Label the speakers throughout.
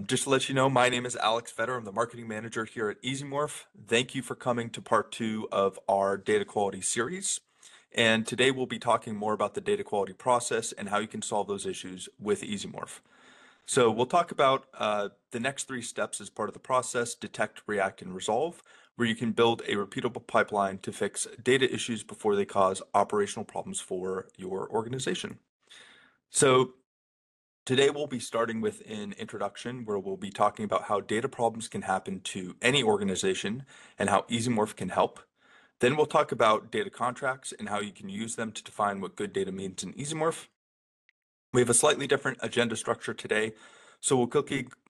Speaker 1: Just to let you know, my name is Alex Vetter. I'm the marketing manager here at EasyMorph. Thank you for coming to part 2 of our data quality series. And today we'll be talking more about the data quality process and how you can solve those issues with EasyMorph. So we'll talk about the next 3 steps as part of the process: detect, react, and resolve, where you can build a repeatable pipeline to fix data issues before they cause operational problems for your organization. So today we'll be starting with an introduction where we'll be talking about how data problems can happen to any organization and how EasyMorph can help. Then we'll talk about data contracts and how you can use them to define what good data means in EasyMorph. We have a slightly different agenda structure today, so we'll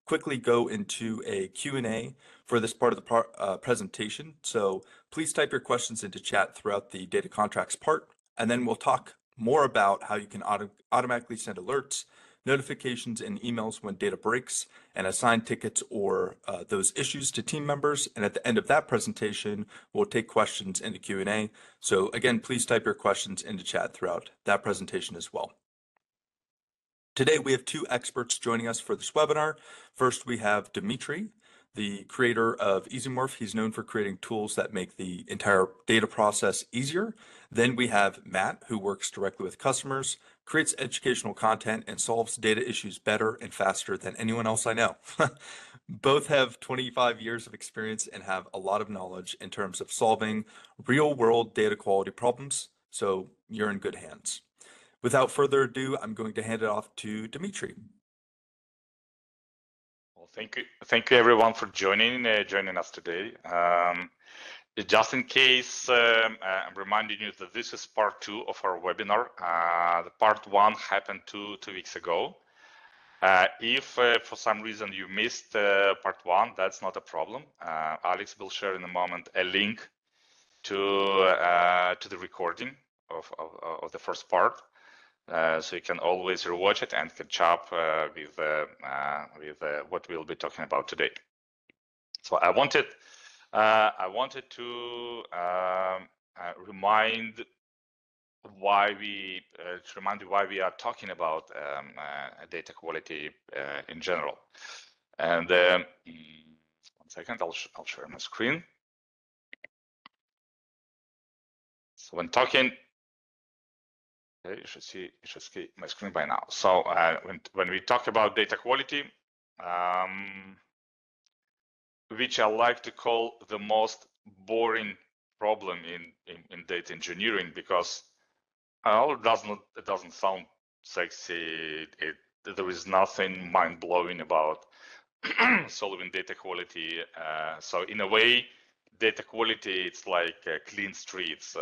Speaker 1: quickly go into a Q&A for this part of the presentation. So please type your questions into chat throughout the data contracts part, and then we'll talk more about how you can automatically send alerts, notifications, and emails when data breaks, and assign tickets or those issues to team members. And at the end of that presentation, we'll take questions in the Q&A. So again, please type your questions into chat throughout that presentation as well. Today, we have 2 experts joining us for this webinar. First, we have Dimitri, the creator of EasyMorph. He's known for creating tools that make the entire data process easier. Then we have Matt, who works directly with customers, creates educational content, and solves data issues better and faster than anyone else I know. Both have 25 years of experience and have a lot of knowledge in terms of solving real-world data quality problems, so you're in good hands. Without further ado, I'm going to hand it off to Dimitri.
Speaker 2: Well, thank you everyone for joining us today. Just in case, I'm reminding you that this is part 2 of our webinar. The part 1 happened two weeks ago. If for some reason you missed part 1, that's not a problem. Alex will share in a moment a link to the recording of the first part. So you can always rewatch it and catch up with what we'll be talking about today. So I wanted to remind you why we are talking about data quality in general. And 1 second, I'll share my screen. So when talking. You should see my screen by now. So when we talk about data quality, which I like to call the most boring problem in data engineering, because it doesn't sound sexy. There is nothing mind-blowing about solving data quality. So in a way, data quality, it's like clean streets.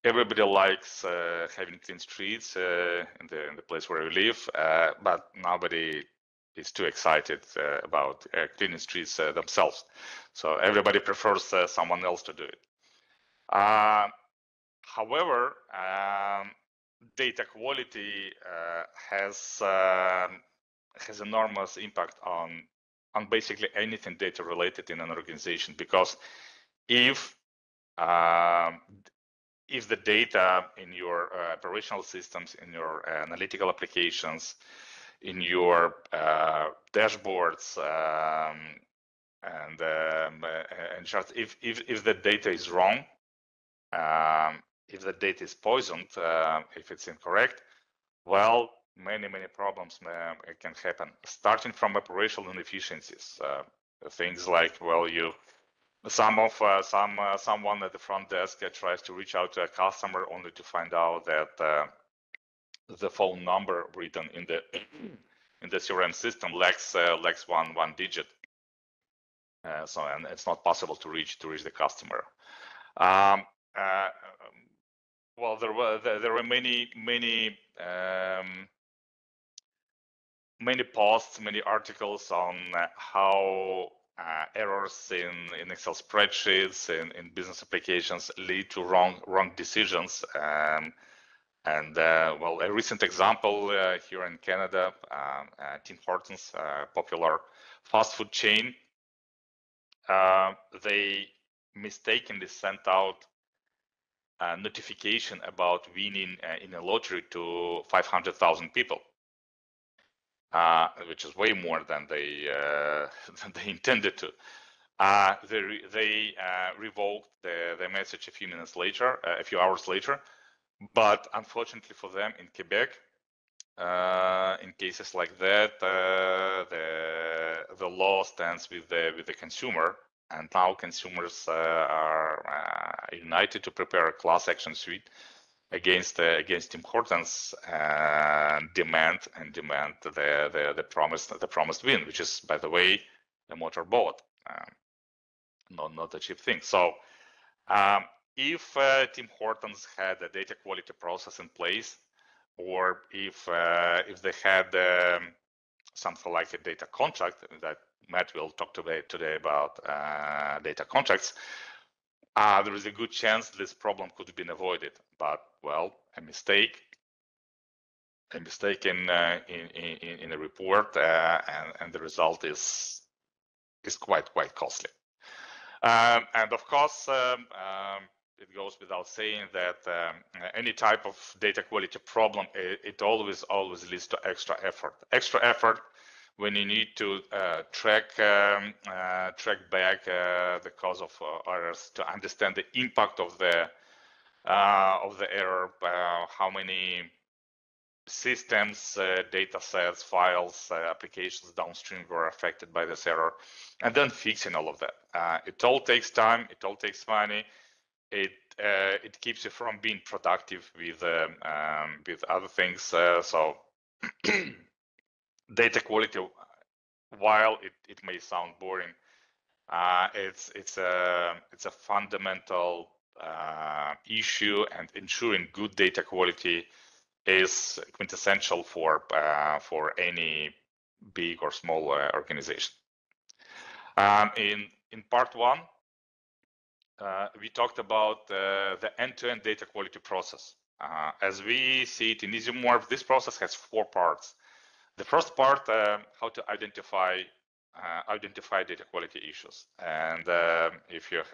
Speaker 2: Everybody likes having clean streets in the place where we live, but nobody is too excited about cleaning streets themselves. So everybody prefers someone else to do it. However, data quality has enormous impact on basically anything data related in an organization, because if the data in your operational systems, in your analytical applications, in your dashboards and charts, if the data is wrong, if the data is poisoned, if it's incorrect, well, many problems can happen, starting from operational inefficiencies. Things like, well, someone at the front desk tries to reach out to a customer only to find out that the phone number written in the CRM system lacks one digit. So and it's not possible to reach the customer. Well, there were many posts, many articles on how errors in Excel spreadsheets in business applications lead to wrong decisions. Well, a recent example here in Canada, Tim Hortons, popular fast food chain, they mistakenly sent out a notification about winning in a lottery to 500,000 people. which is way more than they than they intended to. They revoked the message a few minutes later, a few hours later. But unfortunately for them, in Quebec, in cases like that, the law stands with the consumer, and now consumers are united to prepare a class action suit against Tim Hortons and demand the promised win, which is, by the way, a motor boat, not a cheap thing. So if Tim Hortons had a data quality process in place, or if they had something like a data contract that Matt will talk today about data contracts, there is a good chance this problem could have been avoided. But well, a mistake in a report, and the result is quite costly. And of course, it goes without saying that any type of data quality problem, it always leads to extra effort when you need to track back the cause of errors, to understand the impact of the error, how many systems, data sets, files, applications downstream were affected by this error, and then fixing all of that. It all takes time, it all takes money. It keeps you from being productive with other things. So data quality, while it may sound boring, it's a fundamental issue, and ensuring good data quality is quintessential for any big or small organization. In part one, we talked about the end-to-end data quality process. As we see it in EasyMorph, this process has 4 parts. The first part, how to identify data quality issues. And if you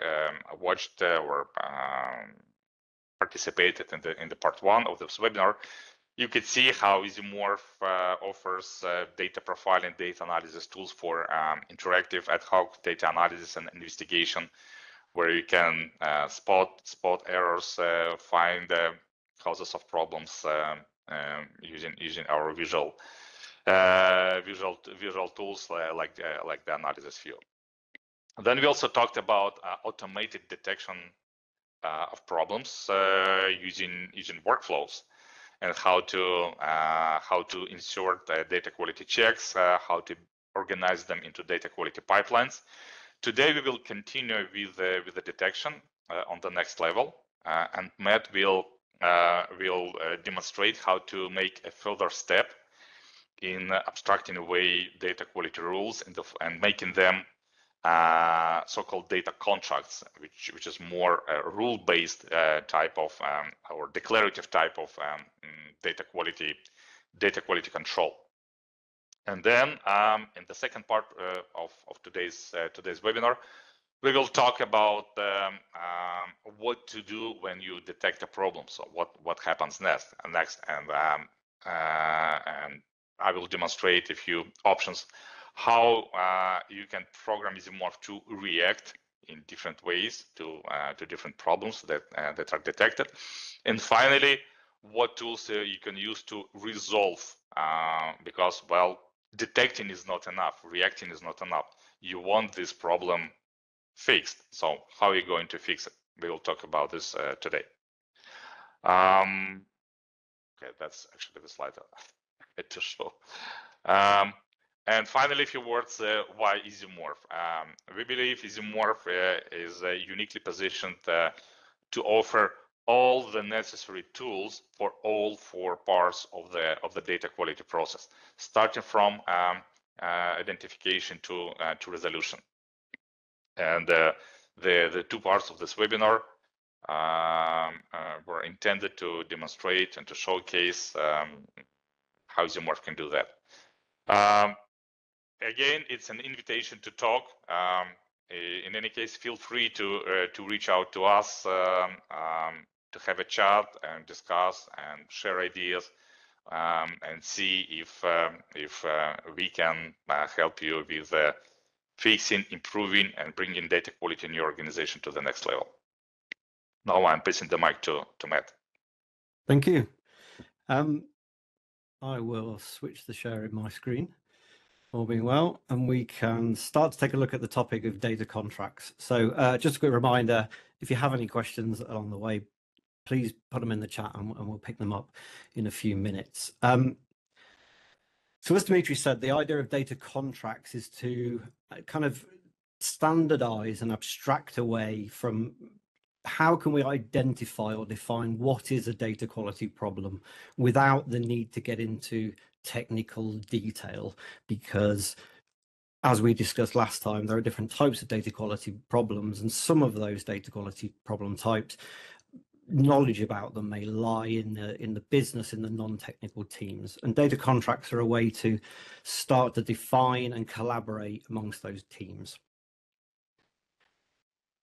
Speaker 2: watched or participated in the part 1 of this webinar, you could see how EasyMorph offers data profiling, data analysis tools for interactive ad hoc data analysis and investigation, where you can spot errors, find causes of problems using our visual tools like the analysis view. Then we also talked about automated detection of problems using workflows, and how to insert data quality checks, how to organize them into data quality pipelines. Today we will continue with the detection on the next level, and Matt will demonstrate how to make a further step in abstracting away data quality rules and making them so-called data contracts, which is more rule-based type of or declarative type of data quality control. And then in the second part of today's webinar, we will talk about what to do when you detect a problem. So what happens next, and I will demonstrate a few options how you can program EasyMorph to react in different ways to different problems that are detected. And finally, what tools you can use to resolve, because, well, detecting is not enough, reacting is not enough. You want this problem fixed. So how are you going to fix it? We will talk about this today. Okay, that's actually the slide I had to show. And finally, a few words, why EasyMorph? We believe EasyMorph is uniquely positioned to offer all the necessary tools for all 4 parts of the data quality process, starting from identification to resolution. And the 2 parts of this webinar were intended to demonstrate and to showcase how EasyMorph can do that. Again, it's an invitation to talk. In any case, feel free to reach out to us, to have a chat and discuss and share ideas and see if we can help you with fixing, improving, and bringing data quality in your organization to the next level. Now I'm passing the mic to Matt.
Speaker 3: Thank you. I will switch the sharing my screen, all being well, and we can start to take a look at the topic of data contracts. So just a quick reminder, if you have any questions along the way, please put them in the chat and we'll pick them up in a few minutes. So as Dimitri said, the idea of data contracts is to kind of standardize and abstract away from how can we identify or define what is a data quality problem without the need to get into technical detail, because as we discussed last time, there are different types of data quality problems, and some of those data quality problem types, knowledge about them may lie in the business, in the non-technical teams, and data contracts are a way to start to define and collaborate amongst those teams.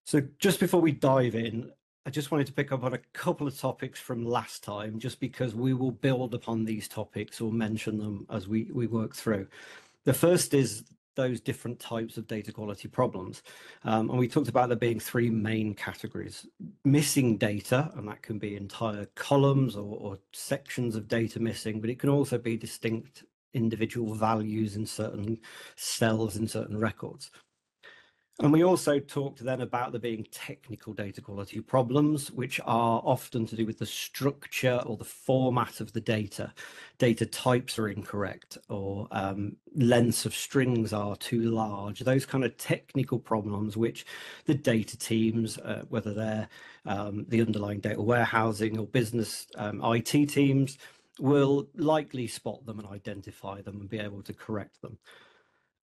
Speaker 3: So just before we dive in, I just wanted to pick up on a couple of topics from last time, just because we will build upon these topics or mention them as we work through. The first is those different types of data quality problems. And we talked about there being three main categories: missing data, and that can be entire columns or sections of data missing, but it can also be distinct individual values in certain cells in certain records. And we also talked then about there being technical data quality problems, which are often to do with the structure or the format of the data. Data types are incorrect, or lengths of strings are too large. Those kind of technical problems which the data teams, whether they're the underlying data warehousing or business IT teams, will likely spot them and identify them and be able to correct them.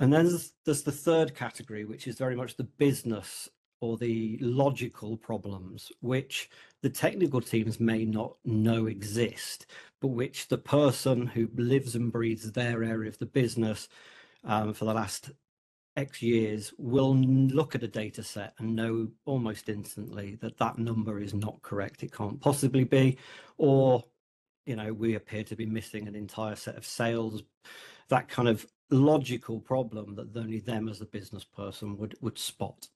Speaker 3: And then there's the third category, which is very much the business or the logical problems, which the technical teams may not know exist, but which the person who lives and breathes their area of the business for the last X years will look at a data set and know almost instantly that that number is not correct. It can't possibly be, or, you know, we appear to be missing an entire set of sales. That kind of logical problem that only them as a business person would spot.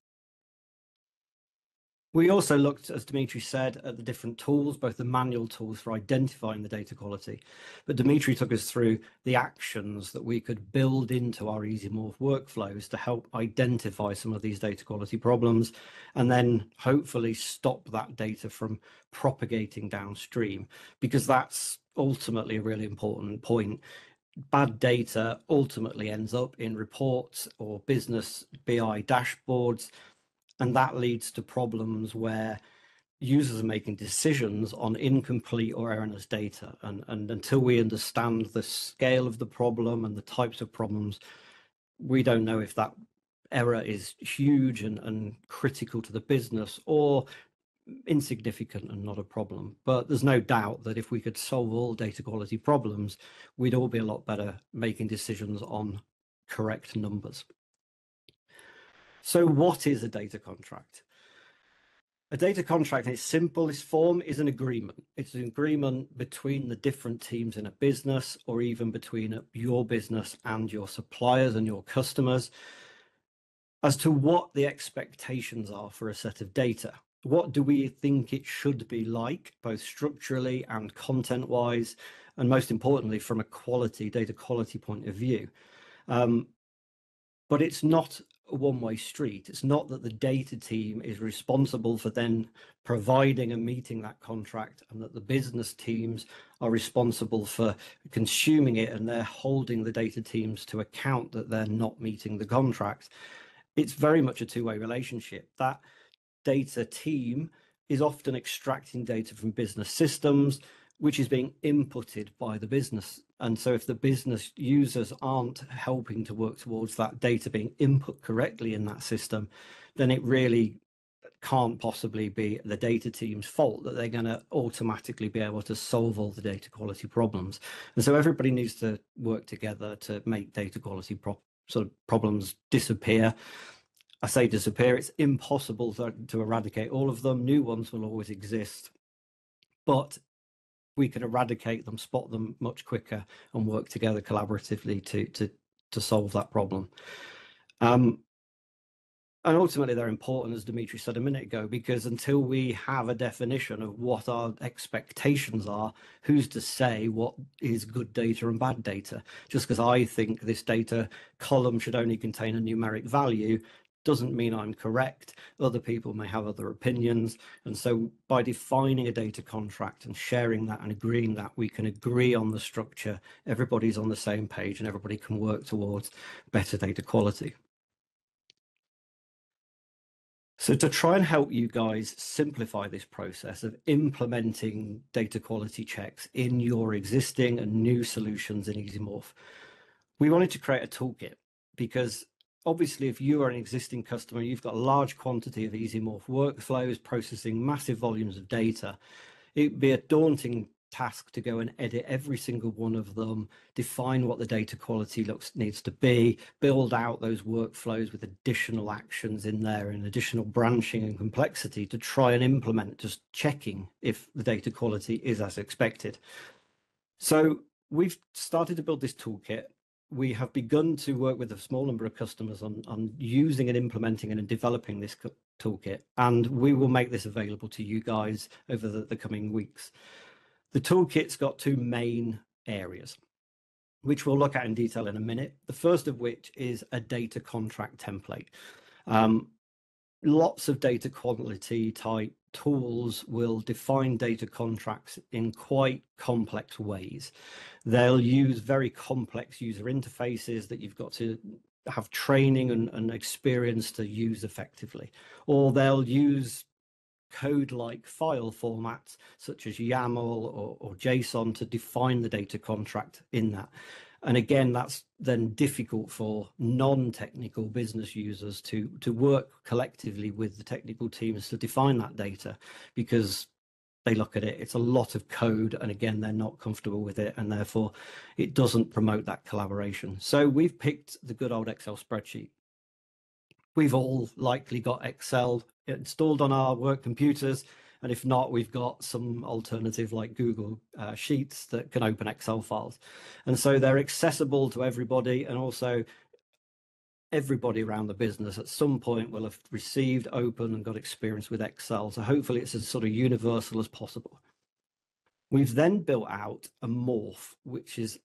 Speaker 3: We also looked, as Dimitri said, at the different tools, both the manual tools for identifying the data quality, but Dimitri took us through the actions that we could build into our EasyMorph workflows to help identify some of these data quality problems, and then hopefully stop that data from propagating downstream, because that's ultimately a really important point. Bad data ultimately ends up in reports or business BI dashboards, and that leads to problems where users are making decisions on incomplete or erroneous data. And until we understand the scale of the problem and the types of problems, we don't know if that error is huge and critical to the business, or insignificant and not a problem. But there's no doubt that if we could solve all data quality problems, we'd all be a lot better making decisions on correct numbers. So what is a data contract? A data contract in its simplest form is an agreement. It's an agreement between the different teams in a business, or even between your business and your suppliers and your customers, as to what the expectations are for a set of data. What do we think it should be like, both structurally and content-wise, and most importantly, from a data quality point of view? But it's not a one-way street. It's not that the data team is responsible for then providing and meeting that contract, and that the business teams are responsible for consuming it, and they're holding the data teams to account that they're not meeting the contract. It's very much a two-way relationship. That data team is often extracting data from business systems, which is being inputted by the business. And so if the business users aren't helping to work towards that data being input correctly in that system, then it really can't possibly be the data team's fault that they're going to automatically be able to solve all the data quality problems. And so everybody needs to work together to make data quality problems disappear. I say disappear, it's impossible to eradicate all of them. New ones will always exist. But we can eradicate them, spot them much quicker, and work together collaboratively to solve that problem. And ultimately, they're important, as Dimitri said a minute ago, because until we have a definition of what our expectations are, who's to say what is good data and bad data? Just because I think this data column should only contain a numeric value doesn't mean I'm correct. Other people may have other opinions. And so by defining a data contract and sharing that and agreeing that, we can agree on the structure, everybody's on the same page, and everybody can work towards better data quality. So to try and help you guys simplify this process of implementing data quality checks in your existing and new solutions in EasyMorph, we wanted to create a toolkit, because obviously if you are an existing customer, you've got a large quantity of EasyMorph workflows processing massive volumes of data. It'd be a daunting task to go and edit every single one of them, define what the data quality needs to be, build out those workflows with additional actions in there and additional branching and complexity to try and implement just checking if the data quality is as expected. So we've started to build this toolkit. We have begun to work with a small number of customers on using and implementing and developing this toolkit, and we will make this available to you guys over the coming weeks. The toolkit's got two main areas, which we'll look at in detail in a minute. The first of which is a data contract template. Lots of data quality type tools will define data contracts in quite complex ways. They'll use very complex user interfaces that you've got to have training and experience to use effectively, or they'll use code-like file formats such as YAML or JSON to define the data contract in that. And again, that's then difficult for non-technical business users to work collectively with the technical teams to define that data, because they look at it, it's a lot of code, and again, they're not comfortable with it, and therefore it doesn't promote that collaboration. So we've picked the good old Excel spreadsheet. We've all likely got Excel installed on our work computers, and if not, we've got some alternative like Google Sheets that can open Excel files. And so they're accessible to everybody, and also everybody around the business at some point will have received, opened, and got experience with Excel. So hopefully it's as sort of universal as possible. We've then built out a morph, which is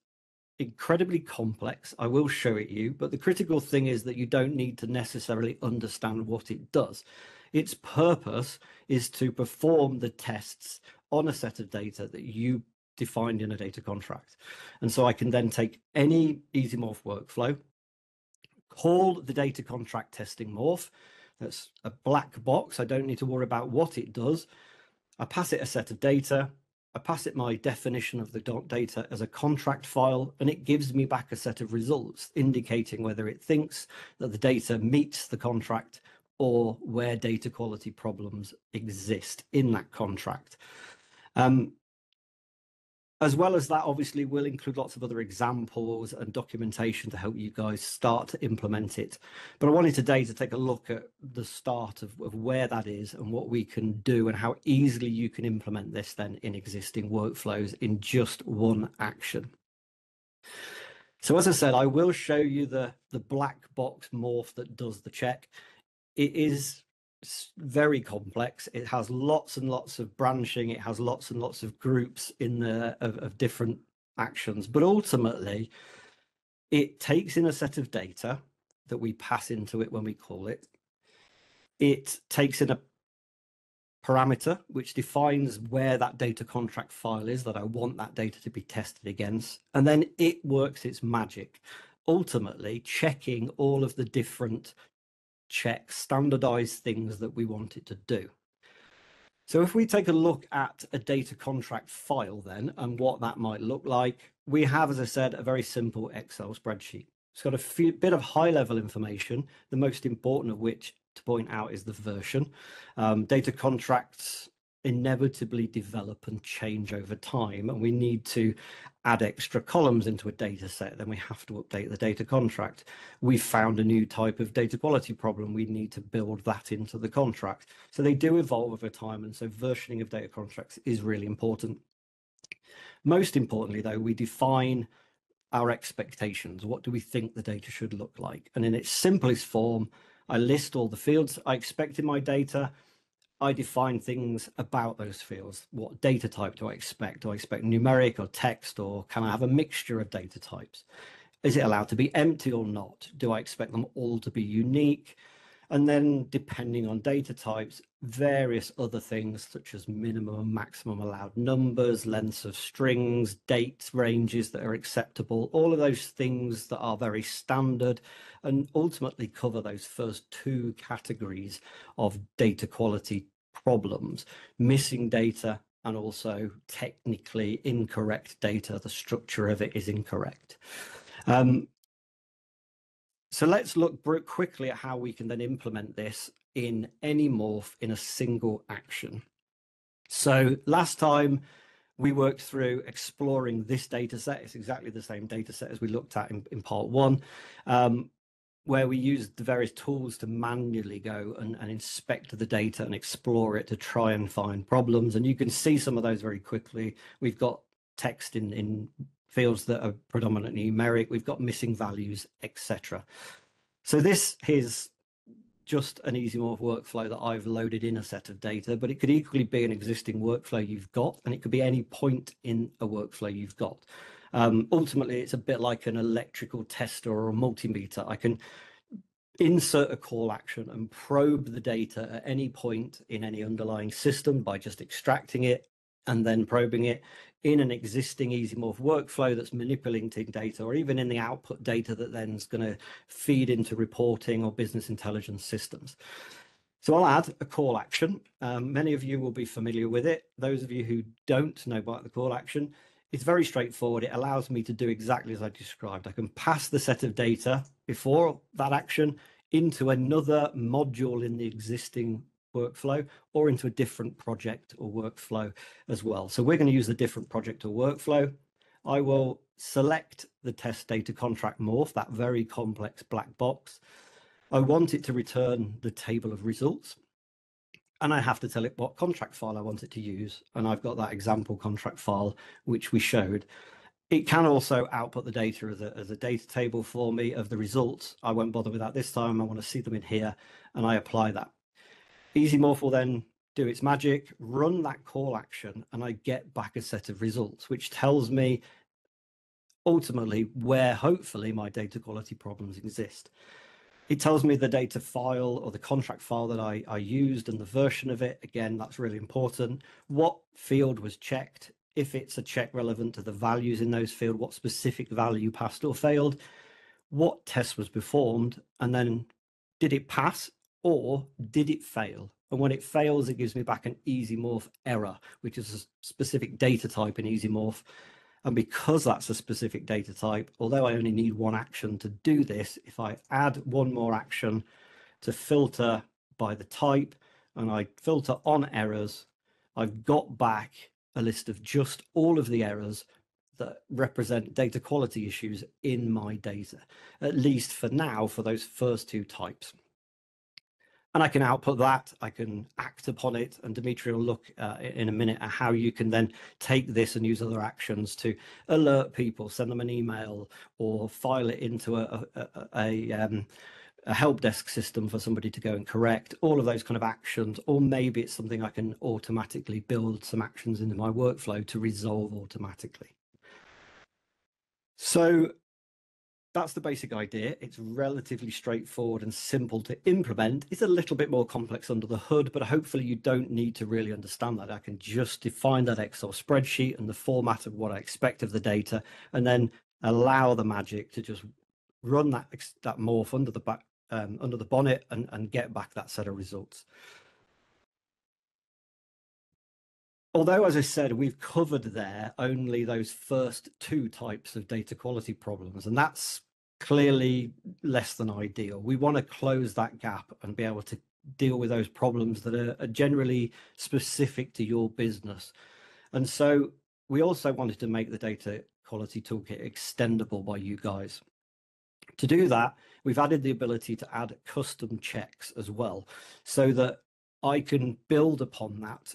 Speaker 3: incredibly complex. I will show it you, but the critical thing is that you don't need to necessarily understand what it does. Its purpose is to perform the tests on a set of data that you defined in a data contract. And so I can then take any EasyMorph workflow, call the data contract testing morph. That's a black box. I don't need to worry about what it does. I pass it a set of data. I pass it my definition of the data as a contract file, and it gives me back a set of results indicating whether it thinks that the data meets the contract or where data quality problems exist in that contract. As well as that, obviously, we'll include lots of other examples and documentation to help you guys start to implement it. But I wanted today to take a look at the start of where that is and what we can do and how easily you can implement this then in existing workflows in just one action. So as I said, I will show you the black box morph that does the check. It is very complex. It has lots and lots of branching. It has lots and lots of groups in there of different actions. But ultimately, it takes in a set of data that we pass into it when we call it. It takes in a parameter which defines where that data contract file is that I want that data to be tested against. And then it works its magic, ultimately checking all of the different check standardized things that we want it to do. So if we take a look at a data contract file then and what that might look like, we have, as I said, a very simple Excel spreadsheet. It's got a bit of high level information, the most important of which to point out is the version. Data contracts inevitably develop and change over time, and we need to add extra columns into a data set, then we have to update the data contract. We found a new type of data quality problem, we need to build that into the contract. So they do evolve over time, and so versioning of data contracts is really important. Most importantly, though, we define our expectations. What do we think the data should look like? And in its simplest form, I list all the fields I expect in my data. I define things about those fields. What data type do I expect? Do I expect numeric or text, or can I have a mixture of data types? Is it allowed to be empty or not? Do I expect them all to be unique? And then, depending on data types, various other things such as minimum and maximum allowed numbers, lengths of strings, date ranges that are acceptable, all of those things that are very standard and ultimately cover those first two categories of data quality problems: missing data and also technically incorrect data. The structure of it is incorrect. So let's look quickly at how we can then implement this in any morph in a single action. So last time we worked through exploring this data set. It's exactly the same data set as we looked at in part one, where we used the various tools to manually go and inspect the data and explore it to try and find problems. And you can see some of those very quickly. We've got text in fields that are predominantly numeric. We've got missing values, etc. So this is just an EasyMorph workflow that I've loaded in a set of data, but it could equally be an existing workflow you've got, and it could be any point in a workflow you've got. Ultimately, it's a bit like an electrical tester or a multimeter. I can insert a call action and probe the data at any point in any underlying system by just extracting it and then probing it in an existing EasyMorph workflow that's manipulating data, or even in the output data that then is going to feed into reporting or business intelligence systems. So I'll add a call action. Many of you will be familiar with it. Those of you who don't know about the call action, it's very straightforward. It allows me to do exactly as I described. I can pass the set of data before that action into another module in the existing workflow or into a different project or workflow as well. So we're going to use the different project or workflow. I will select the test data contract morph, that very complex black box. I want it to return the table of results, and I have to tell it what contract file I want it to use. And I've got that example contract file, which we showed. It can also output the data as a data table for me of the results. I won't bother with that this time. I want to see them in here, and I apply that. EasyMorph will then do its magic, run that call action, and I get back a set of results, which tells me ultimately where hopefully my data quality problems exist. It tells me the data file or the contract file that I used and the version of it. Again, that's really important. What field was checked? If it's a check relevant to the values in those fields, what specific value passed or failed? What test was performed? And then did it pass or did it fail? And when it fails, it gives me back an EasyMorph error, which is a specific data type in EasyMorph. And because that's a specific data type, although I only need one action to do this, if I add one more action to filter by the type and I filter on errors, I've got back a list of just all of the errors that represent data quality issues in my data, at least for now, for those first two types. And I can output that, I can act upon it, and Dimitri will look in a minute at how you can then take this and use other actions to alert people, send them an email, or file it into a help desk system for somebody to go and correct, all of those kind of actions. Or maybe it's something I can automatically build some actions into my workflow to resolve automatically. So that's the basic idea. It's relatively straightforward and simple to implement. It's a little bit more complex under the hood, but hopefully you don't need to really understand that. I can just define that Excel spreadsheet and the format of what I expect of the data, and then allow the magic to just run that morph under the bonnet and get back that set of results. Although, as I said, we've covered there only those first two types of data quality problems, and that's clearly less than ideal. We want to close that gap and be able to deal with those problems that are generally specific to your business. And so we also wanted to make the data quality toolkit extendable by you guys. To do that, we've added the ability to add custom checks as well, so that I can build upon that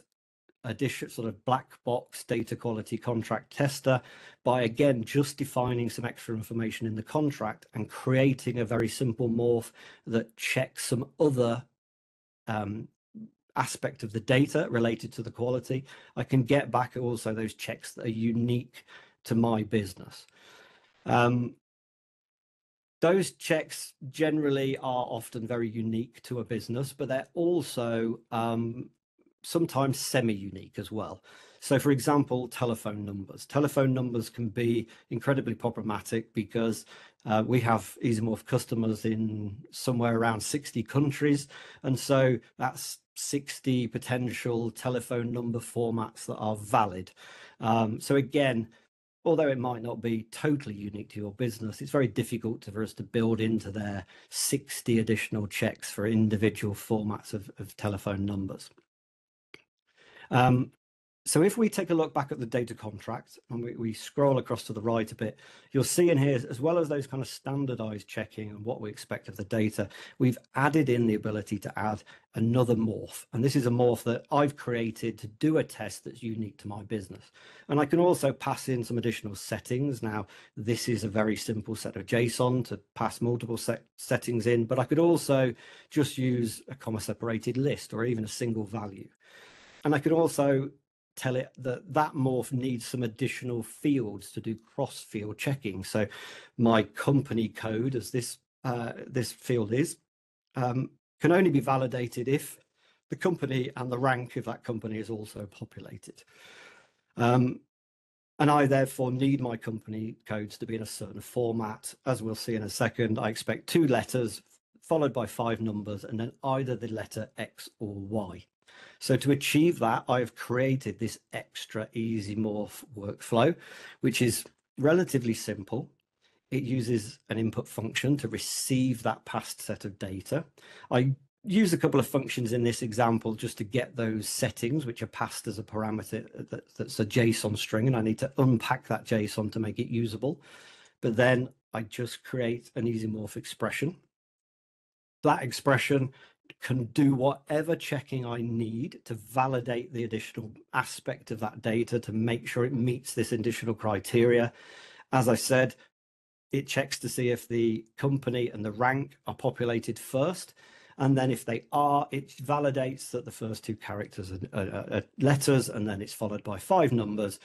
Speaker 3: addition, sort of black box data quality contract tester by, again, just defining some extra information in the contract and creating a very simple morph that checks some other aspect of the data related to the quality. I can get back also those checks that are unique to my business. Those checks generally are often very unique to a business, but they're also sometimes semi-unique as well. So, for example, telephone numbers. Telephone numbers can be incredibly problematic because we have EasyMorph customers in somewhere around 60 countries. And so that's 60 potential telephone number formats that are valid. So again, although it might not be totally unique to your business, it's very difficult for us to build into their 60 additional checks for individual formats of telephone numbers. So if we take a look back at the data contract and we scroll across to the right a bit, you'll see in here, as well as those kind of standardized checking and what we expect of the data, we've added in the ability to add another morph. And this is a morph that I've created to do a test that's unique to my business. And I can also pass in some additional settings. Now, this is a very simple set of JSON to pass multiple settings in, but I could also just use a comma separated list or even a single value. And I could also tell it that that morph needs some additional fields to do cross-field checking. So my company code, as this field is, can only be validated if the company and the rank of that company is also populated. And I therefore need my company codes to be in a certain format. As we'll see in a second, I expect 2 letters followed by 5 numbers and then either the letter X or Y. So to achieve that, I've created this extra EasyMorph workflow, which is relatively simple. It uses an input function to receive that passed set of data. I use a couple of functions in this example just to get those settings, which are passed as a parameter that's a JSON string, and I need to unpack that JSON to make it usable. But then I just create an EasyMorph expression. That expression can do whatever checking I need to validate the additional aspect of that data to make sure it meets this additional criteria. As I said, it checks to see if the company and the rank are populated first. And then if they are, it validates that the first 2 characters are letters, and then it's followed by 5 numbers,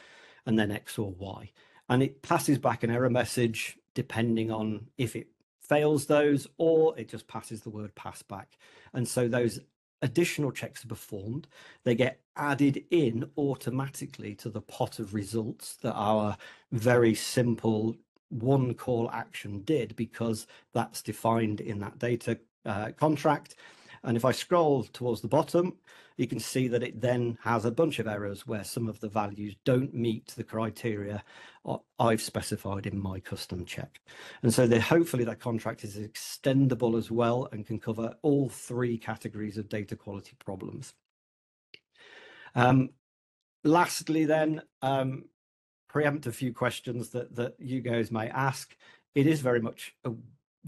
Speaker 3: and then X or Y. And it passes back an error message depending on if it fails those, or it just passes the word pass back. And so those additional checks are performed. They get added in automatically to the pot of results that our very simple one call action did, because that's defined in that data contract. And if I scroll towards the bottom, you can see that it then has a bunch of errors where some of the values don't meet the criteria I've specified in my custom check. And so hopefully that contract is extendable as well and can cover all 3 categories of data quality problems. Lastly then, preempt a few questions that you guys may ask. It is very much a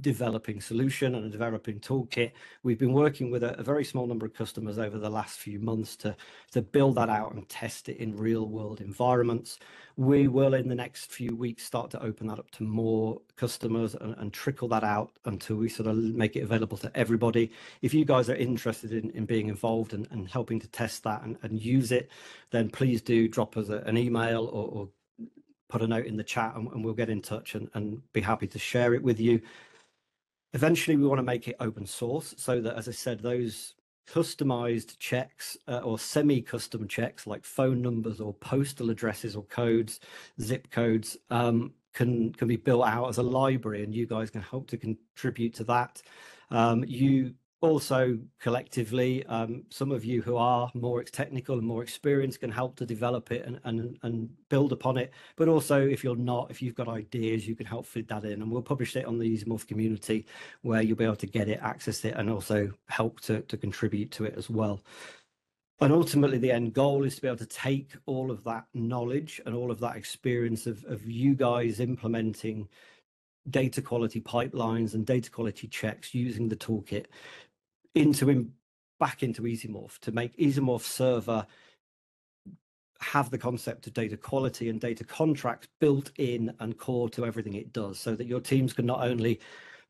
Speaker 3: developing solution and a developing toolkit. We've been working with a very small number of customers over the last few months to build that out and test it in real world environments. We will in the next few weeks start to open that up to more customers and trickle that out until we sort of make it available to everybody. If you guys are interested in being involved and helping to test that and use it, then please do drop us an email or put a note in the chat and we'll get in touch and be happy to share it with you. Eventually, we want to make it open source so that, as I said, those customized checks or semi-custom checks like phone numbers or postal addresses or codes, zip codes, can be built out as a library, and you guys can help to contribute to that. You also collectively, some of you who are more technical and more experienced can help to develop it and build upon it. But also, if you're not, if you've got ideas, you can help feed that in, and we'll publish it on the EasyMorph community where you'll be able to get it, access it, and also help to contribute to it as well. And ultimately, the end goal is to be able to take all of that knowledge and all of that experience of you guys implementing data quality pipelines and data quality checks using the toolkit back into EasyMorph to make EasyMorph Server have the concept of data quality and data contracts built in and core to everything it does, so that your teams can not only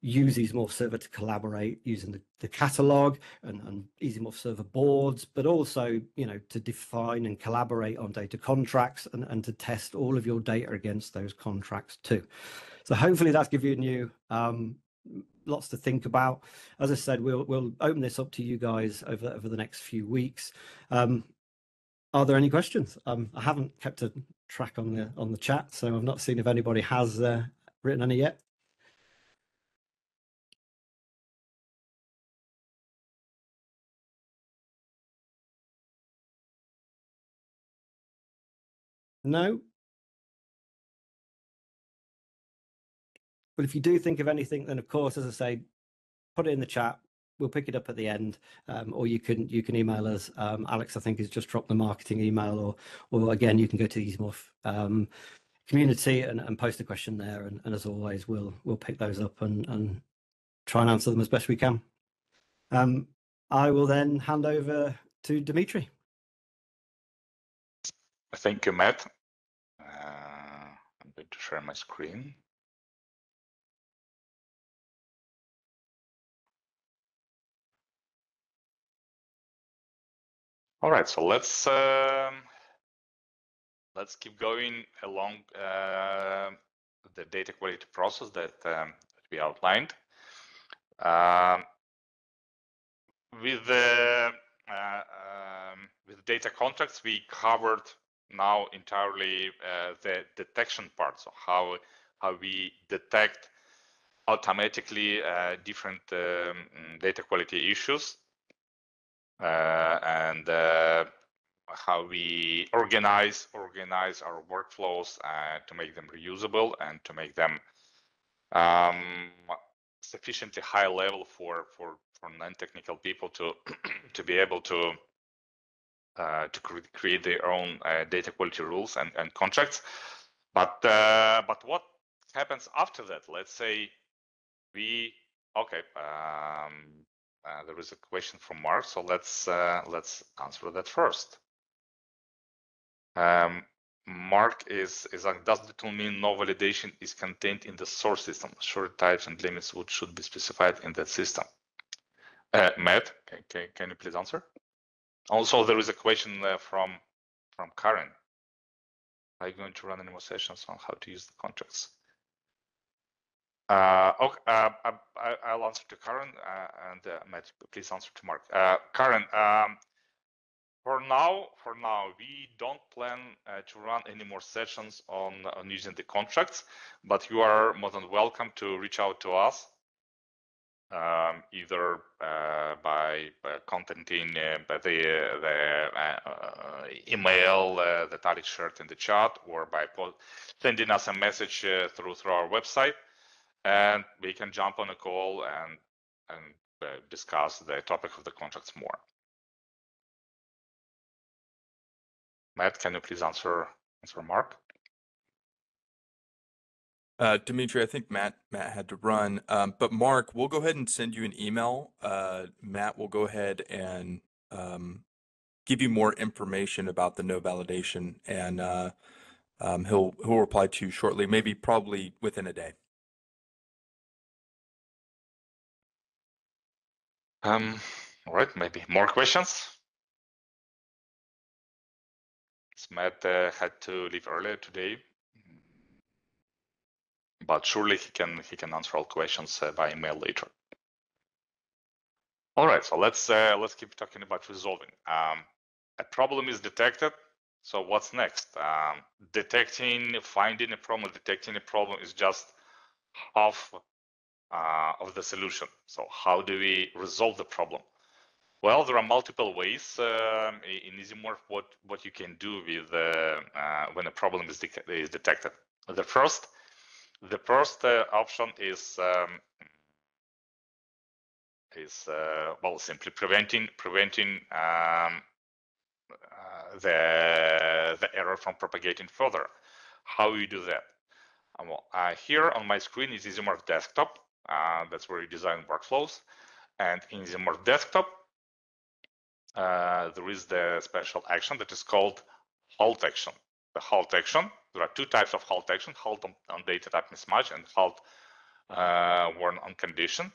Speaker 3: use EasyMorph Server to collaborate using the catalog and EasyMorph Server boards, but also, you know, to define and collaborate on data contracts and to test all of your data against those contracts too. So hopefully that's given you lots to think about. As I said, we'll open this up to you guys over the next few weeks. Are there any questions? I haven't kept a track on the chat, so I've not seen if anybody has written any yet. No? But if you do think of anything, then of course, as I say, put it in the chat. We'll pick it up at the end, or you can email us. Alex, I think, has just dropped the marketing email, or again, you can go to the EasyMorph community and post a question there. And as always, we'll pick those up and try and answer them as best we can. I will then hand over to Dimitri.
Speaker 2: Thank you, Matt. I'm going to share my screen. All right, so let's keep going along the data quality process that we outlined. With data contracts, we covered now entirely the detection part, so how we detect automatically different data quality issues, and how we organize our workflows to make them reusable and to make them sufficiently high level for non-technical people to to be able to create their own data quality rules and contracts. But what happens after that? Let's say there is a question from Mark, so let's answer that first. Mark is does the tool mean no validation is contained in the source system? Short types and limits should be specified in that system. Matt, can you please answer? Also, there is a question from Karen. Are you going to run any more sessions on how to use the contracts? Okay, I'll answer to Karen, and Matt, please answer to Mark. Karen, for now, we don't plan to run any more sessions on using the contracts, but you are more than welcome to reach out to us, either by contacting by the email that Alex shared in the chat, or by sending us a message through our website, and we can jump on a call and discuss the topic of the contracts more. Matt, can you please answer Mark?
Speaker 1: Dimitri, I think Matt had to run, but Mark, we'll go ahead and send you an email. Matt will go ahead and give you more information about the no validation, and he'll reply to you shortly, probably within a day.
Speaker 2: All right, maybe more questions. Matt had to leave earlier today, but surely he can answer all questions by email later. All right, so let's keep talking about resolving. A problem is detected. So what's next? Finding a problem, detecting a problem is just half of the solution. So how do we resolve the problem? Well, there are multiple ways in EasyMorph what you can do with when a problem is detected. The first option is well, simply preventing the error from propagating further. How you do that? Well, here on my screen is EasyMorph Desktop. That's where you design workflows, and in EasyMorph Desktop, there is the special action that is called halt action. The halt action, there are two types of halt action, halt on data type mismatch and halt warn on condition.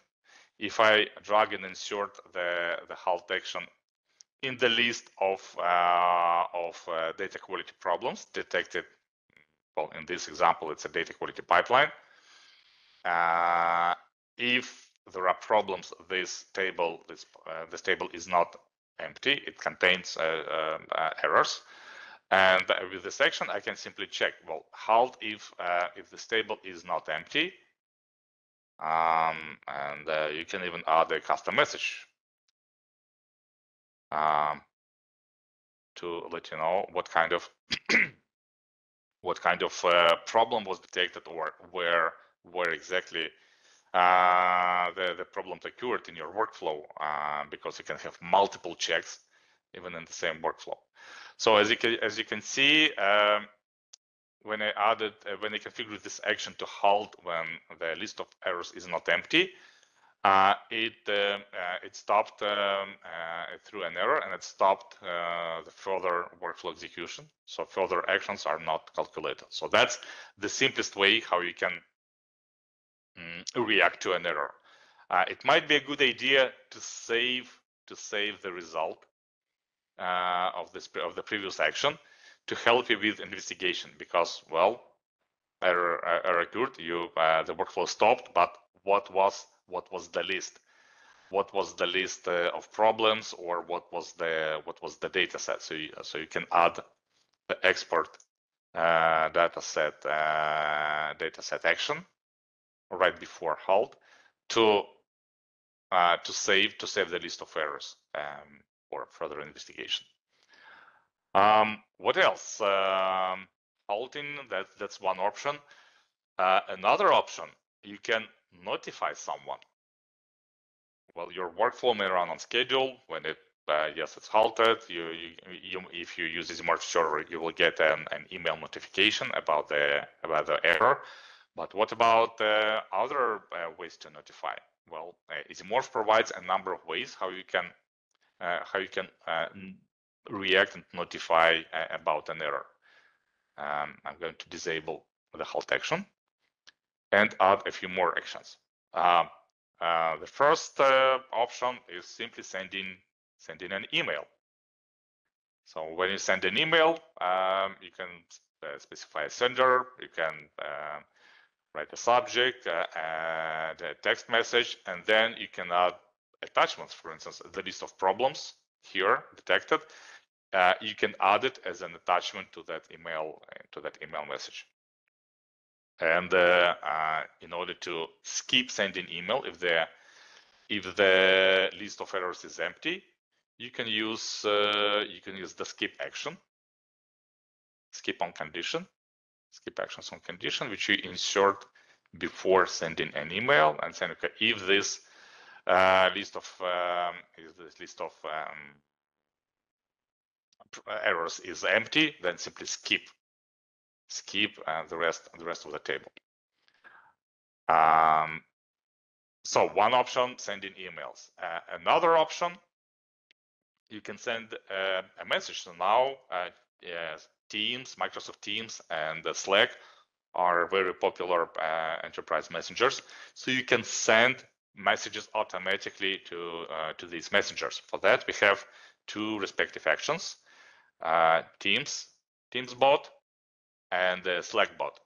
Speaker 2: If I drag and insert the halt action in the list of data quality problems detected, well, in this example, it's a data quality pipeline. If there are problems, this table is not empty. It contains errors. And with this action, I can simply check, well, halt if this table is not empty. And you can even add a custom message to let you know what kind of problem was detected, or where exactly the problem occurred in your workflow, because you can have multiple checks even in the same workflow. So as you can see, when I configured this action to halt when the list of errors is not empty, it stopped through an error, and it stopped the further workflow execution. So further actions are not calculated. So that's the simplest way how you can react to an error. It might be a good idea to save the result of the previous action to help you with investigation, because, well, error occurred, the workflow stopped, but what was the list? What was the list of problems, or what was the data set? So you can add the export data set action right before halt to save the list of errors for further investigation. What else? Halting, that's one option. Another option, you can notify someone. Well, your workflow may run on schedule when yes, it's halted. If you use EasyMorph server, you will get an email notification about the error. But what about other ways to notify? Well, EasyMorph provides a number of ways how you can react and notify about an error. I'm going to disable the halt action and add a few more actions. The first option is simply sending an email. So when you send an email, you can specify a sender, you can write a subject, add a text message, and then you can add attachments. For instance, the list of problems here detected, you can add it as an attachment to that email message. And in order to skip sending email, if the list of errors is empty, you can use the skip action, skip actions on condition, which you insert before sending an email, and saying, okay, if this list of errors is empty, then simply skip the rest of the table. So one option, sending emails. Another option, you can send a message. So now Teams, Microsoft Teams, and Slack are very popular enterprise messengers. So you can send messages automatically to these messengers. For that, we have two respective actions: Teams bot, and Slack bot.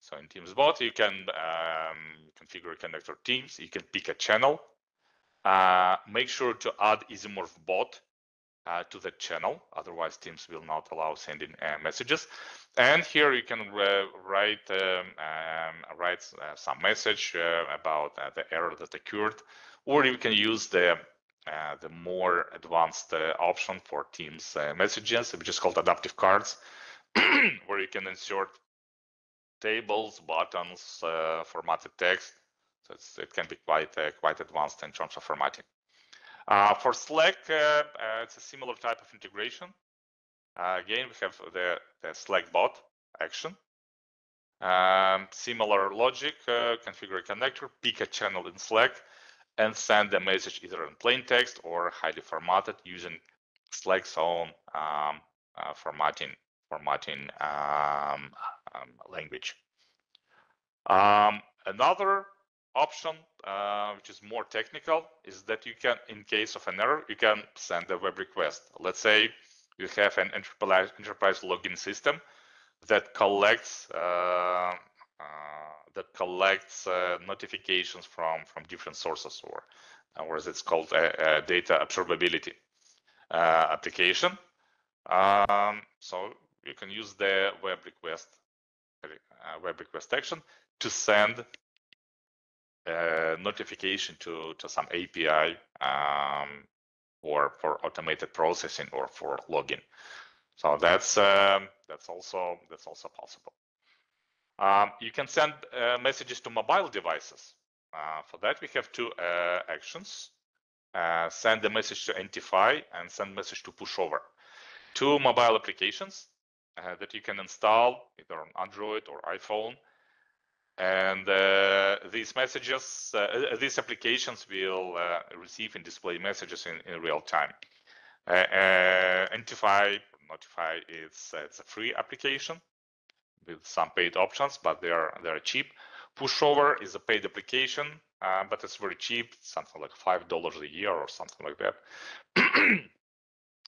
Speaker 2: So in Teams bot, you can configure connector Teams. You can pick a channel. Make sure to add EasyMorph bot to that channel. Otherwise, Teams will not allow sending messages. And here you can write some message about the error that occurred, or you can use the more advanced option for Teams messages, which is called adaptive cards, where you can insert tables, buttons, formatted text. So it can be quite advanced in terms of formatting. For Slack, it's a similar type of integration. Again, we have the Slack bot action. Similar logic, configure a connector, pick a channel in Slack, and send a message either in plain text or highly formatted using Slack's own formatting language. Another option, which is more technical, is that you can, in case of an error, you can send a web request. Let's say you have an enterprise login system that collects notifications from different sources, or as it's called, a data observability application. So you can use the web request action to send a notification to some API for automated processing or for login. So that's also possible. You can send messages to mobile devices. For that, we have two actions: send a message to NTFI and send message to pushover. Two mobile applications that you can install either on Android or iPhone. And these messages, these applications will receive and display messages in real time. NTFI, Notify, it's a free application with some paid options, but they are cheap. Pushover is a paid application, but it's very cheap, something like $5 a year or something like that.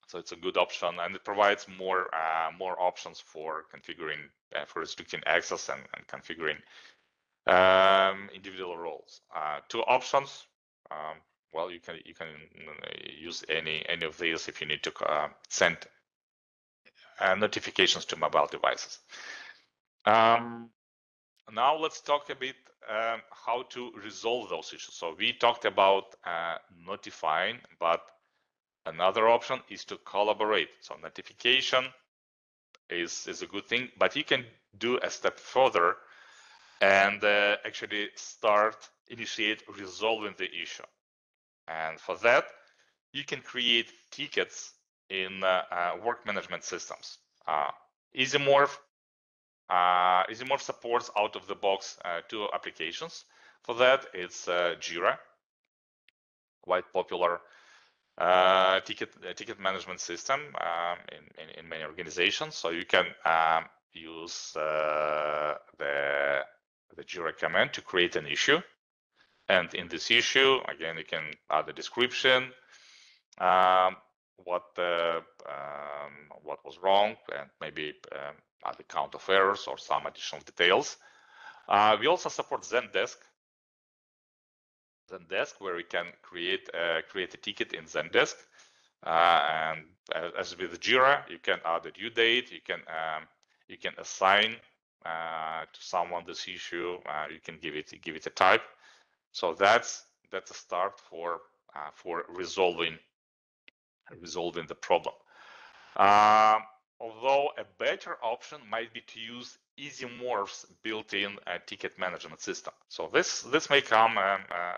Speaker 2: So it's a good option, and it provides more options for configuring, for restricting access and configuring individual roles. Two options. Well, you can use any of these if you need to send notifications to mobile devices. Now let's talk a bit how to resolve those issues. So we talked about notifying, but another option is to collaborate. So notification is a good thing, but you can do a step further and actually initiate resolving the issue. And for that, you can create tickets in work management systems. EasyMorph supports out of the box two applications. For that, it's Jira, quite popular ticket management system in many organizations. So you can use the Jira command to create an issue, and in this issue, again, you can add a description, what was wrong, and maybe add a count of errors or some additional details. We also support Zendesk, where we can create a ticket in Zendesk, and as with Jira, you can add a due date. You can assign to someone this issue. You can give it a type. So that's a start for resolving the problem. Although a better option might be to use EasyMorph's built-in ticket management system. So this may come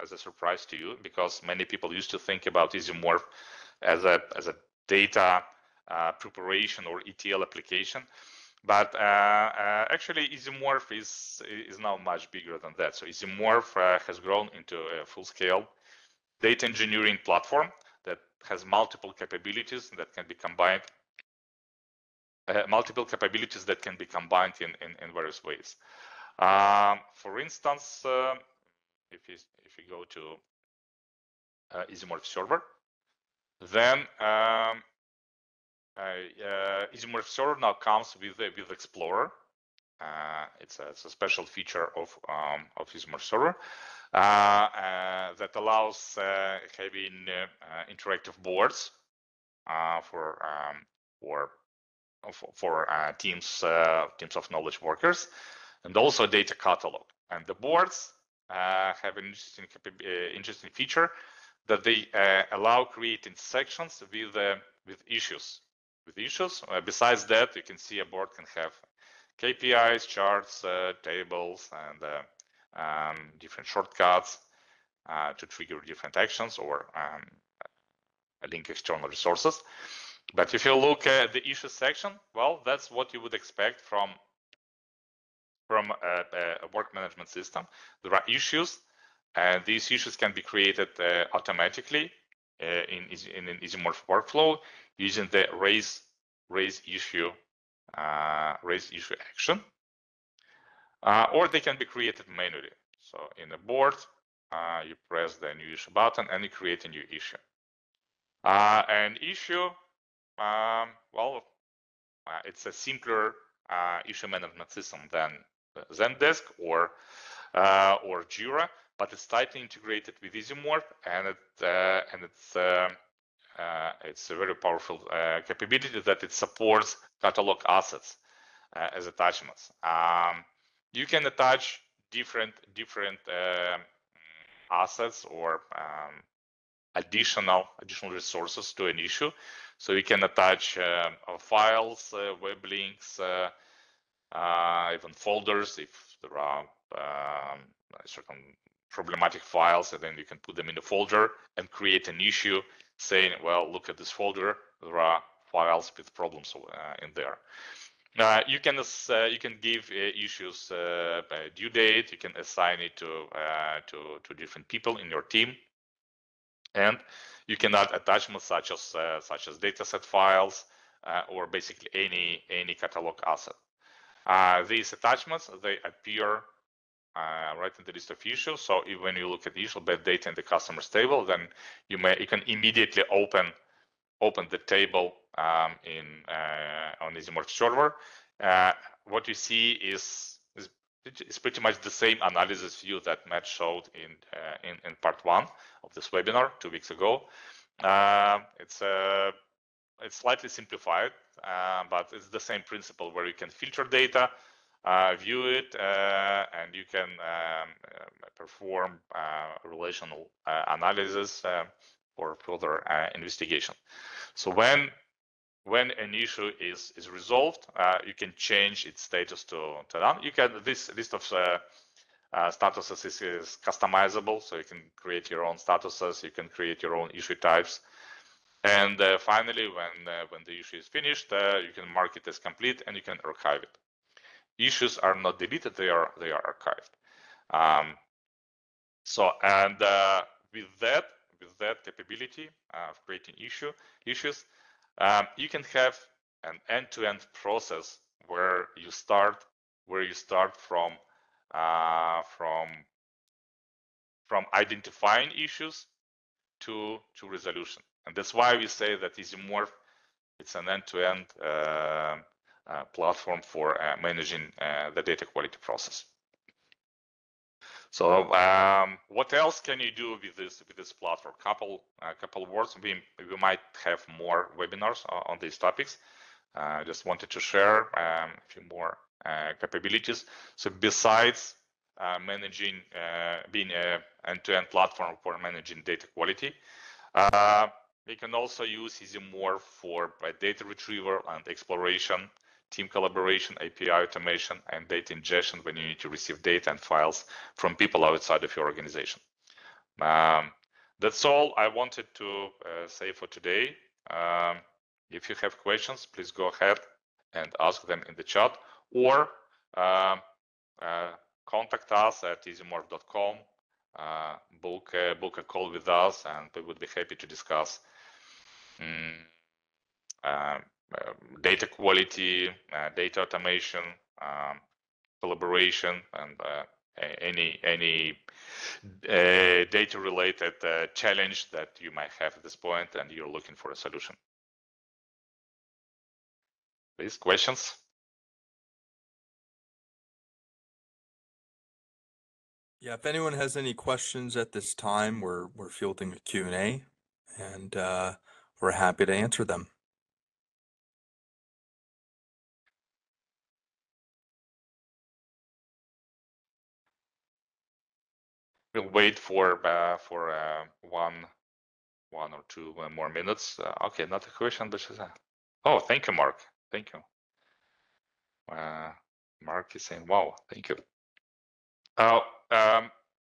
Speaker 2: as a surprise to you, because many people used to think about EasyMorph as a data preparation or ETL application, but actually EasyMorph is now much bigger than that. So EasyMorph has grown into a full-scale data engineering platform that has multiple capabilities that can be combined. In various ways. For instance, if you go to EasyMorph server, then EasyMorph server now comes with Explorer. It's a special feature of EasyMorph server that allows having interactive boards for teams of knowledge workers, and also a data catalog. And the boards have an interesting feature that they allow creating sections with issues. Besides that, you can see a board can have KPIs, charts, tables, and different shortcuts to trigger different actions or link external resources. But if you look at the issues section, well, that's what you would expect from a work management system. There are issues, and these issues can be created automatically in an EasyMorph workflow using the raise raise issue action, or they can be created manually. So in a board, you press the new issue button and you create a new issue. An issue, well, it's a simpler issue management system than Zendesk or Jira, but it's tightly integrated with EasyMorph, and it's a very powerful capability that it supports catalog assets as attachments. You can attach different assets or additional resources to an issue. So you can attach files, web links, even folders if there are certain problematic files, and then you can put them in a folder and create an issue saying, well, look at this folder, there are files with problems in there. You can give issues a due date. You can assign it to different people in your team, and you can add attachments such as dataset files or basically any catalog asset. These attachments, they appear right in the list of issues. So when you look at the issue bad data in the customers table, then you can immediately open the table on EasyMorph server. What you see is pretty much the same analysis view that Matt showed in part 1 of this webinar 2 weeks ago. It's slightly simplified, but it's the same principle where you can filter data, view it, and you can perform relational analysis for further investigation. So when an issue is resolved, you can change its status to none. This list of statuses is customizable, so you can create your own statuses, you can create your own issue types. And finally, when the issue is finished, you can mark it as complete and you can archive it. Issues are not deleted; they are archived. With that capability of creating issues, you can have an end-to-end process where you start from identifying issues to resolution. And that's why we say that EasyMorph, it's an end-to-end platform for managing the data quality process. So what else can you do with this platform? Couple words. We might have more webinars on these topics. Just wanted to share a few more capabilities. So besides managing, being an end-to-end platform for managing data quality, we can also use EasyMorph for data retrieval and exploration, team collaboration, API automation, and data ingestion when you need to receive data and files from people outside of your organization. That's all I wanted to say for today. If you have questions, please go ahead and ask them in the chat, or contact us at easymorph.com, book a call with us, and we would be happy to discuss data quality, data automation, collaboration, and any data related challenge that you might have at this point and you're looking for a solution. Please, questions?
Speaker 1: Yeah, if anyone has any questions at this time, we're fielding a Q&A, and we're happy to answer them.
Speaker 2: We'll wait for one or two more minutes. Okay, not a question, but oh, thank you, Mark. Thank you. Mark is saying, "Wow, thank you."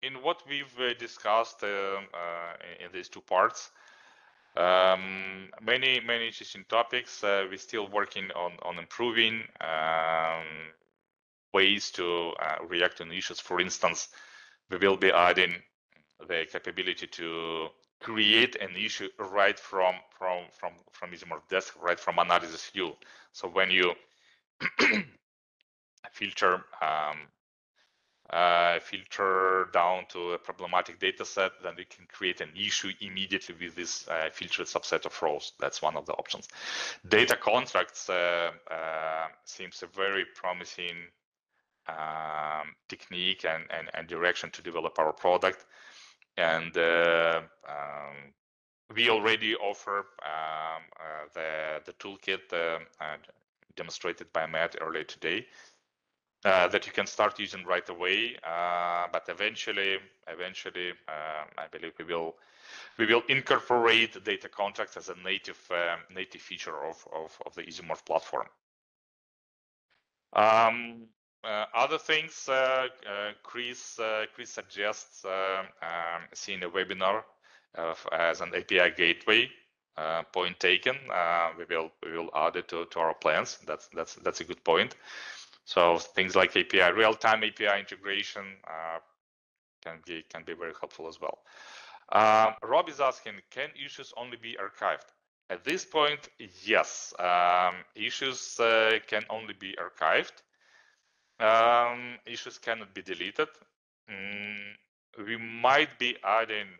Speaker 2: In what we've discussed in these two parts, many interesting topics. We're still working on improving ways to react on issues. For instance, we will be adding the capability to create an issue right from EasyMorph desk, right from analysis view. So when you filter filter down to a problematic data set, then we can create an issue immediately with this filtered subset of rows. That's one of the options. Data contracts seems a very promising technique and direction to develop our product. And we already offer the toolkit demonstrated by Matt earlier today. That you can start using right away, but eventually, I believe we will incorporate data contracts as a native feature of the EasyMorph platform. Other things, Chris suggests seeing a webinar as an API gateway. Point taken. We will add it to our plans. That's a good point. So things like API, real-time API integration can be very helpful as well. Rob is asking, can issues only be archived? At this point, yes, issues can only be archived. Issues cannot be deleted. We might be adding,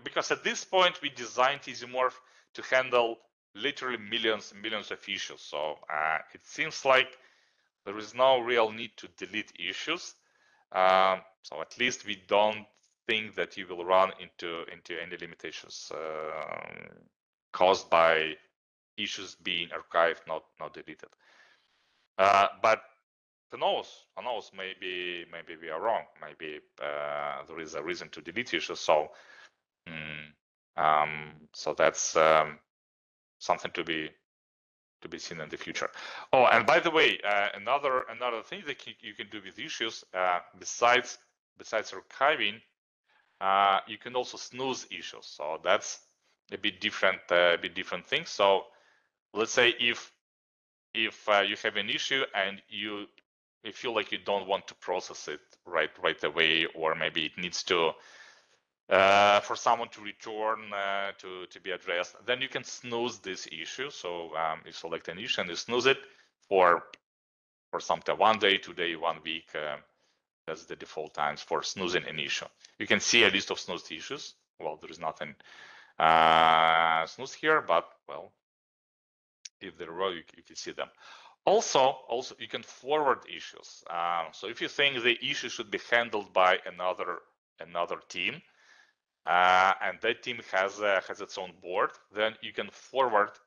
Speaker 2: because at this point we designed EasyMorph to handle literally millions of issues. So it seems like there is no real need to delete issues. So at least we don't think that you will run into any limitations caused by issues being archived, not deleted. But who knows? Maybe we are wrong. Maybe there is a reason to delete issues. So so that's something to be seen in the future. Oh, and by the way, another thing that you can do with issues, besides archiving, you can also snooze issues. So that's a bit different thing. So let's say if you have an issue and you feel like you don't want to process it right away, or maybe it needs to for someone to return to be addressed, then you can snooze this issue. So you select an issue and you snooze it for some time, 1 day, 2 day, 1 week. That's the default times for snoozing an issue. You can see a list of snoozed issues. Well, there is nothing snoozed here, but well, if there were, you can see them. Also, you can forward issues. So if you think the issue should be handled by another team, and that team has its own board, then you can forward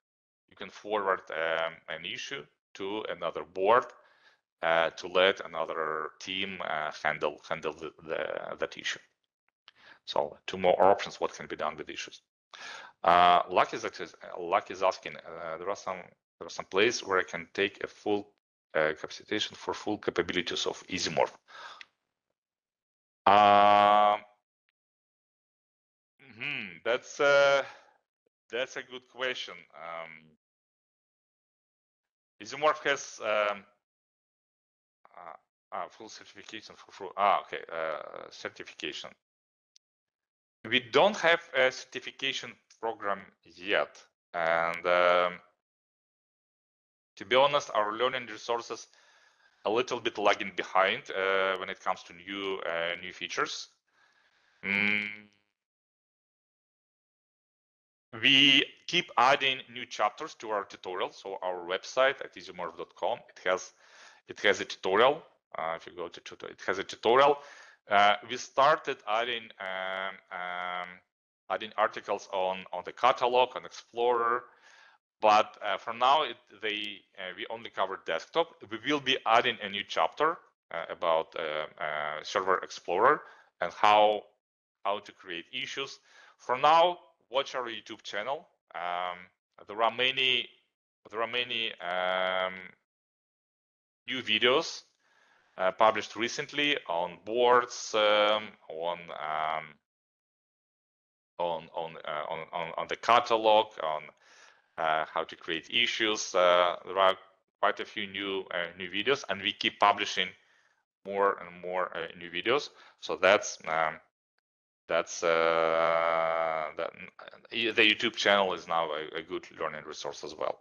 Speaker 2: an issue to another board to let another team handle that issue. So 2 more options what can be done with issues. Luck is asking, there are some places where I can take a full capacitation for full capabilities of EasyMorph. That's a good question. EasyMorph has full certification for full. Okay, certification. We don't have a certification program yet, and to be honest, our learning resources a little bit lagging behind when it comes to new features. We keep adding new chapters to our tutorial. So our website at easymorph.com, it has a tutorial. If you go to tutorial, it has a tutorial. We started adding articles on the catalog, on Explorer, but for now we only cover desktop. We will be adding a new chapter about Server Explorer and how to create issues. For now, watch our YouTube channel. There are many new videos published recently on boards, on the catalog, on how to create issues. There are quite a few new videos, and we keep publishing more and more new videos. So that's that's the YouTube channel is now a good learning resource as well.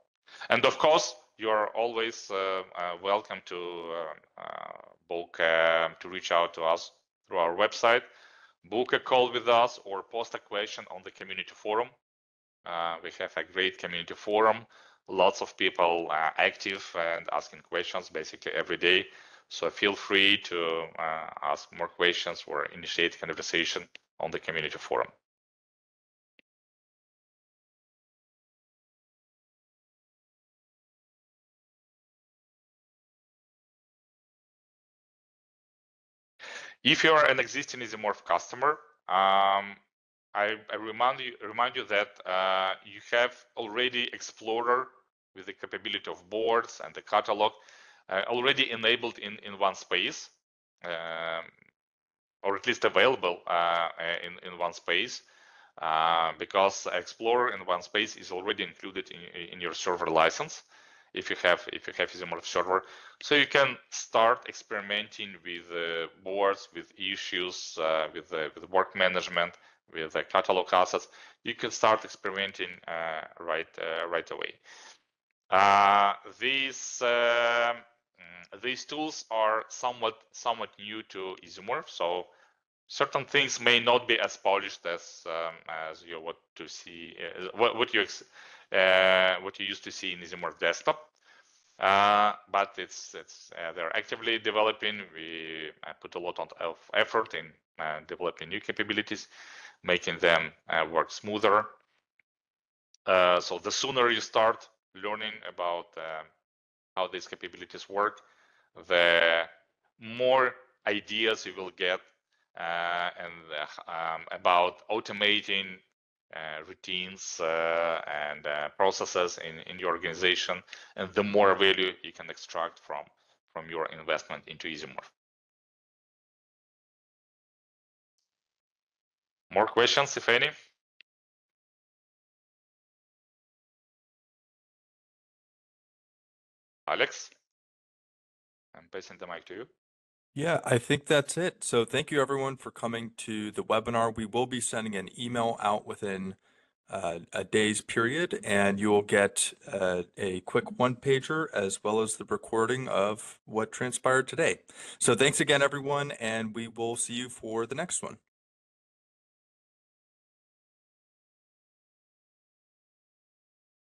Speaker 2: And of course, you're always welcome to book to reach out to us through our website, book a call with us, or post a question on the community forum. We have a great community forum, lots of people active and asking questions basically every day. So feel free to ask more questions or initiate conversation on the community forum. If you are an existing EasyMorph customer, I remind you that you have already Explorer with the capability of boards and the catalog already enabled in one space, or at least available in one space, because Explorer in one space is already included in your server license if you have EasyMorph server. So you can start experimenting with boards, with issues, with work management, with the catalog assets. You can start experimenting right away. These tools are somewhat new to EasyMorph, so certain things may not be as polished as you want to see, what you used to see in EasyMorph desktop. But they're actively developing. We put a lot of effort in developing new capabilities, making them work smoother. So the sooner you start learning about how these capabilities work, the more ideas you will get about automating routines and processes in your organization, and the more value you can extract from your investment into EasyMorph. More questions, if any? Alex, I'm passing the mic to you.
Speaker 1: Yeah, I think that's it. So thank you everyone for coming to the webinar. We will be sending an email out within a day's period, and you will get a quick one-pager as well as the recording of what transpired today. So thanks again, everyone, and we will see you for the next one.